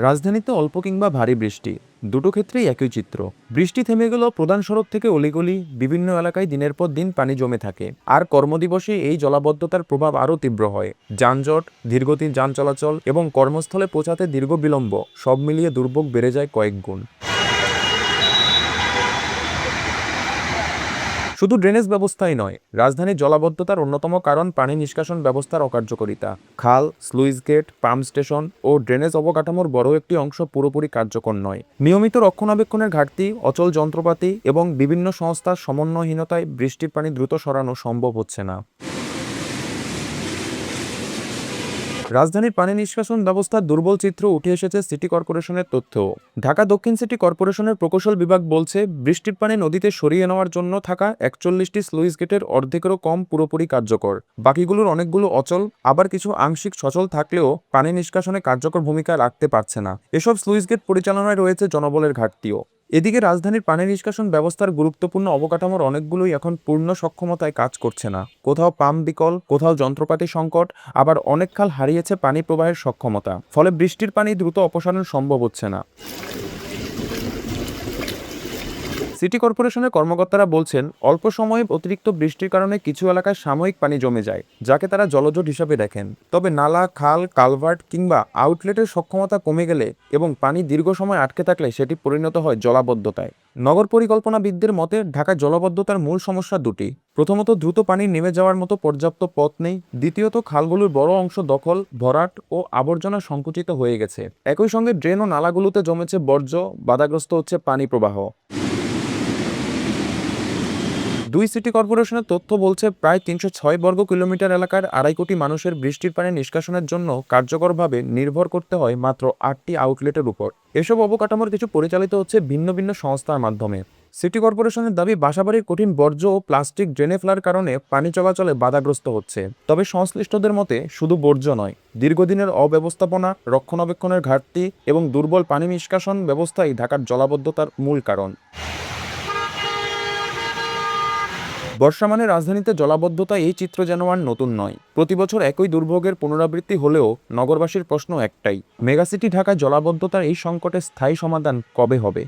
রাজধানীতে অল্প কিংবা ভারী বৃষ্টি, দুটো ক্ষেত্রেই একই চিত্র। বৃষ্টি থেমে গেলেও প্রধান সড়ক থেকে অলিগলি, বিভিন্ন এলাকায় দিনের পর দিন পানি জমে থাকে। আর কর্মদিবসে এই জলাবদ্ধতার প্রভাব আরও তীব্র হয়। যানজট, ধীরগতির যান চলাচল এবং কর্মস্থলে পৌঁছাতে দীর্ঘ বিলম্ব, সব মিলিয়ে দুর্ভোগ বেড়ে যায় কয়েক গুণ। শুধু ড্রেনেজ ব্যবস্থাই নয়, রাজধানীর জলাবদ্ধতার অন্যতম কারণ পানি নিষ্কাশন ব্যবস্থার অকার্যকারিতা। খাল, স্লুইস গেট, পাম্প স্টেশন ও ড্রেনেজ অবকাঠামোর বড় একটি অংশ পুরোপুরি কার্যকর নয়। নিয়মিত রক্ষণাবেক্ষণের ঘাটতি, অচল যন্ত্রপাতি এবং বিভিন্ন সংস্থার সমন্বয়হীনতায় বৃষ্টির পানি দ্রুত সরানো সম্ভব হচ্ছে না। রাজধানীর পানি নিষ্কাশন ব্যবস্থার দুর্বল চিত্র উঠে এসেছে সিটি কর্পোরেশনের তথ্যও। ঢাকা দক্ষিণ সিটি কর্পোরেশনের প্রকৌশল বিভাগ বলছে, বৃষ্টির পানি নদীতে সরিয়ে নেওয়ার জন্য থাকা ৪১টি স্লুইস গেটের অর্ধেকেরও কম পুরোপুরি কার্যকর। বাকিগুলোর অনেকগুলো অচল, আবার কিছু আংশিক সচল থাকলেও পানি নিষ্কাশনে কার্যকর ভূমিকা রাখতে পারছে না। এসব স্লুইস গেট পরিচালনায় রয়েছে জনবলের ঘাটতিও। এদিকে রাজধানীর পানি নিষ্কাশন ব্যবস্থার গুরুত্বপূর্ণ অবকাঠামোর অনেকগুলোই এখন পূর্ণ সক্ষমতায় কাজ করছে না। কোথাও পাম্প বিকল, কোথাও যন্ত্রপাতি সংকট, আবার অনেক খাল হারিয়েছে পানি প্রবাহের সক্ষমতা। ফলে বৃষ্টির পানি দ্রুত অপসারণ সম্ভব হচ্ছে না। সিটি কর্পোরেশনের কর্মকর্তারা বলছেন, অল্প সময়ে অতিরিক্ত বৃষ্টির কারণে কিছু এলাকায় সাময়িক পানি জমে যায়, যাকে তারা জলজট হিসাবে দেখেন। তবে নালা, খাল, কালভার্ট কিংবা আউটলেটের সক্ষমতা কমে গেলে এবং পানি দীর্ঘ সময় আটকে থাকলে সেটি পরিণত হয় জলাবদ্ধতায়। নগর পরিকল্পনাবিদদের মতে, ঢাকায় জলাবদ্ধতার মূল সমস্যা দুটি। প্রথমত, দ্রুত পানি নেমে যাওয়ার মতো পর্যাপ্ত পথ নেই। দ্বিতীয়ত, খালগুলোর বড় অংশ দখল, ভরাট ও আবর্জনা সংকুচিত হয়ে গেছে। একই সঙ্গে ড্রেন ও নালাগুলোতে জমেছে বর্জ্য, বাধাগ্রস্ত হচ্ছে পানি প্রবাহ। দুই সিটি কর্পোরেশনের তথ্য বলছে, প্রায় ৩০৬ বর্গ কিলোমিটার এলাকার ২.৫ কোটি মানুষের বৃষ্টির পানি নিষ্কাশনের জন্য কার্যকরভাবে নির্ভর করতে হয় মাত্র ৮টি আউটলেটের উপর। এসব অবকাঠামোর কিছু পরিচালিত হচ্ছে ভিন্ন ভিন্ন সংস্থার মাধ্যমে। সিটি কর্পোরেশনের দাবি, বাসাবাড়ির কঠিন বর্জ্য ও প্লাস্টিক ড্রেনে ফেলার কারণে পানি চলাচলে বাধাগ্রস্ত হচ্ছে। তবে সংশ্লিষ্টদের মতে, শুধু বর্জ্য নয়, দীর্ঘদিনের অব্যবস্থাপনা, রক্ষণাবেক্ষণের ঘাটতি এবং দুর্বল পানি নিষ্কাশন ব্যবস্থাই ঢাকার জলাবদ্ধতার মূল কারণ। বর্ষা রাজধানীতে জলাবদ্ধতা, এই চিত্র যেন আর নতুন নয়। প্রতিবছর একই দুর্ভোগের পুনরাবৃত্তি হলেও নগরবাসীর প্রশ্ন একটাই, মেগাসিটি ঢাকায় জলাবদ্ধতার এই সংকটের স্থায়ী সমাধান কবে হবে?